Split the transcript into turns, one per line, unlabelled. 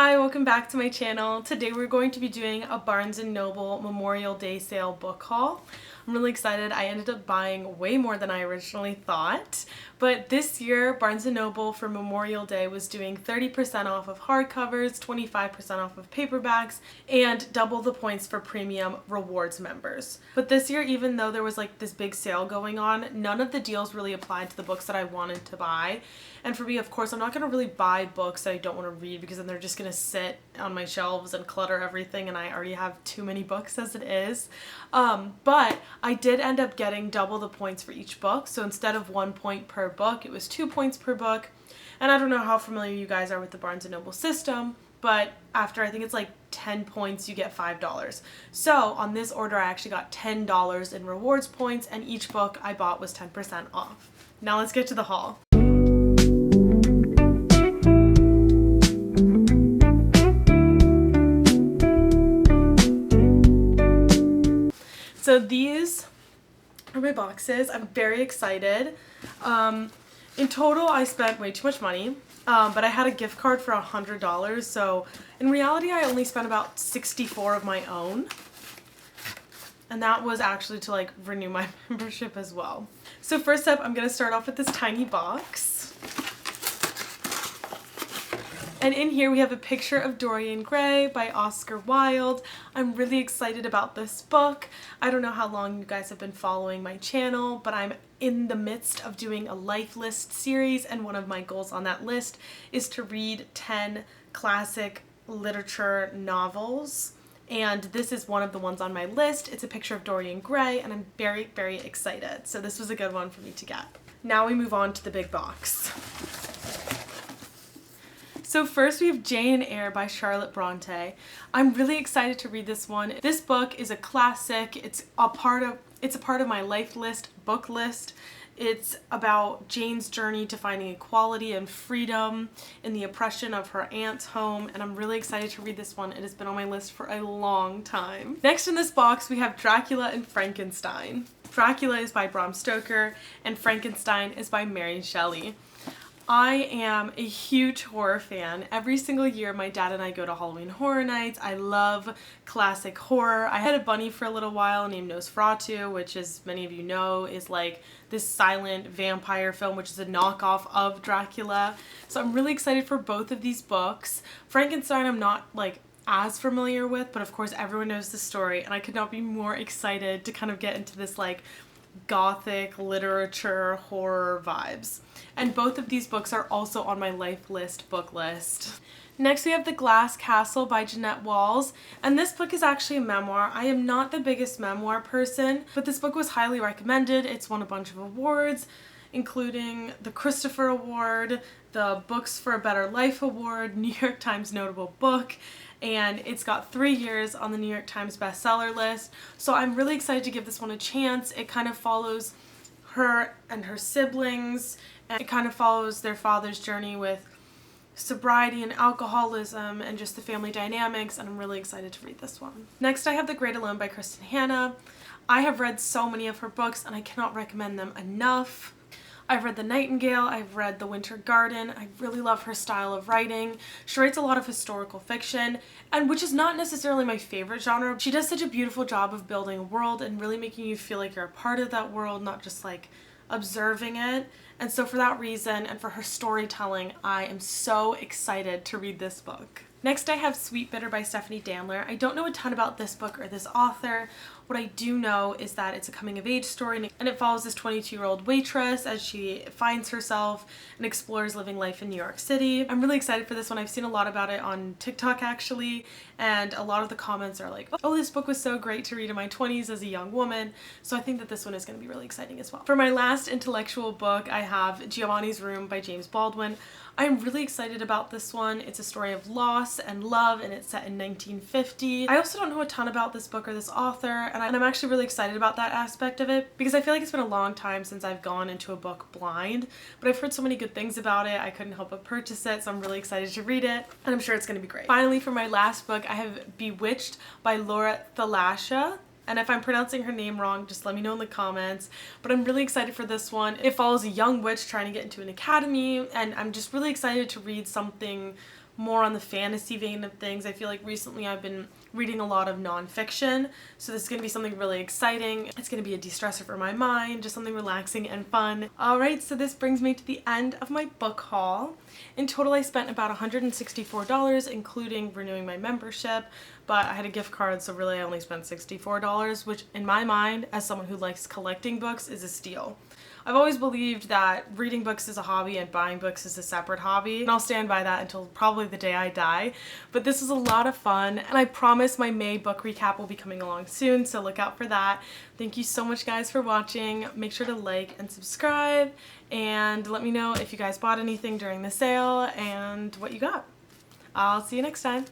Hi, welcome back to my channel. Today we're going to be doing a Barnes & Noble Memorial Day sale book haul. I'm really excited. I ended up buying way more than I originally thought. But this year, Barnes & Noble for Memorial Day was doing 30% off of hardcovers, 25% off of paperbacks, and double the points for premium rewards members. But this year, even though there was like this big sale going on, none of the deals really applied to the books that I wanted to buy. And for me, of course, I'm not going to really buy books that I don't want to read because then they're just going to sit on my shelves and clutter everything, and I already have too many books as it is. But I did end up getting double the points for each book. So instead of 1 point per book, it was 2 points per book. And I don't know how familiar you guys are with the Barnes & Noble system, but after I think it's like 10 points, you get $5. So on this order, I actually got $10 in rewards points, and each book I bought was 10% off. Now let's get to the haul. So these are my boxes. I'm very excited. In total, I spent way too much money, but I had a gift card for $100. So in reality, I only spent about $64 of my own. And that was actually to like renew my membership as well. So first up, I'm going to start off with this tiny box. And in here we have a picture of Dorian Gray by Oscar Wilde. I'm really excited about this book. I don't know how long you guys have been following my channel, but I'm in the midst of doing a life list series, and one of my goals on that list is to read 10 classic literature novels. And this is one of the ones on my list. It's a picture of Dorian Gray, and I'm very, very excited. So this was a good one for me to get. Now we move on to the big box. So first we have Jane and Eyre by Charlotte Brontë. I'm really excited to read this one. This book is a classic. It's a part of my life list, book list. It's about Jane's journey to finding equality and freedom in the oppression of her aunt's home, and I'm really excited to read this one. It has been on my list for a long time. Next in this box we have Dracula and Frankenstein. Dracula is by Bram Stoker and Frankenstein is by Mary Shelley. I am a huge horror fan. Every single year my dad and I go to Halloween Horror Nights. I love classic horror. I had a bunny for a little while named Nosferatu, which, as many of you know, is like this silent vampire film, which is a knockoff of Dracula. So I'm really excited for both of these books. Frankenstein I'm not like as familiar with, but of course everyone knows the story, and I could not be more excited to kind of get into this like gothic literature horror vibes. And both of these books are also on my life list book list. Next we have The Glass Castle by Jeanette, and this book is actually a memoir. I am not the biggest memoir person, but this book was highly recommended. It's won a bunch of awards, including the Christopher Award, the Books for a Better Life Award, New York Times Notable Book, and it's got 3 years on the New York Times bestseller list. So I'm really excited to give this one a chance. It kind of follows her and her siblings, and it kind of follows their father's journey with sobriety and alcoholism and just the family dynamics, and I'm really excited to read this one. Next I have The Great Alone by Kristin. I have read so many of her books and I cannot recommend them enough. I've read The Nightingale, I've read The Winter Garden. I really love her style of writing. She writes a lot of historical fiction, and which is not necessarily my favorite genre. She does such a beautiful job of building a world and really making you feel like you're a part of that world, not just like observing it. And so for that reason, and for her storytelling, I am so excited to read this book. Next I have Sweetbitter by Stephanie Danler. I don't know a ton about this book or this author. What I do know is that it's a coming-of-age story, and it follows this 22-year-old waitress as she finds herself and explores living life in New York City. I'm really excited for this one. I've seen a lot about it on TikTok actually, and a lot of the comments are like, oh, this book was so great to read in my 20s as a young woman. So I think that this one is going to be really exciting as well. For my last intellectual book, I have Giovanni's Room by James Baldwin. I'm really excited about this one. It's a story of loss and love, and it's set in 1950. I also don't know a ton about this book or this author, and I'm actually really excited about that aspect of it because I feel like it's been a long time since I've gone into a book blind, but I've heard so many good things about it. I couldn't help but purchase it, so I'm really excited to read it, and I'm sure it's going to be great. Finally, for my last book, I have Bewitched by Thalassa. And if I'm pronouncing her name wrong, just let me know in the comments. But I'm really excited for this one. It follows a young witch trying to get into an academy, and I'm just really excited to read something more on the fantasy vein of things. I feel like recently I've been reading a lot of nonfiction, so this is going to be something really exciting. It's going to be a de-stressor for my mind, just something relaxing and fun. Alright, so this brings me to the end of my book haul. In total I spent about $164, including renewing my membership, but I had a gift card, so really I only spent $64, which in my mind, as someone who likes collecting books, is a steal. I've always believed that reading books is a hobby and buying books is a separate hobby, and I'll stand by that until probably the day I die. But this is a lot of fun, and I promise my May book recap will be coming along soon, so look out for that. Thank you so much guys for watching. Make sure to like and subscribe, and let me know if you guys bought anything during the sale and what you got. I'll see you next time.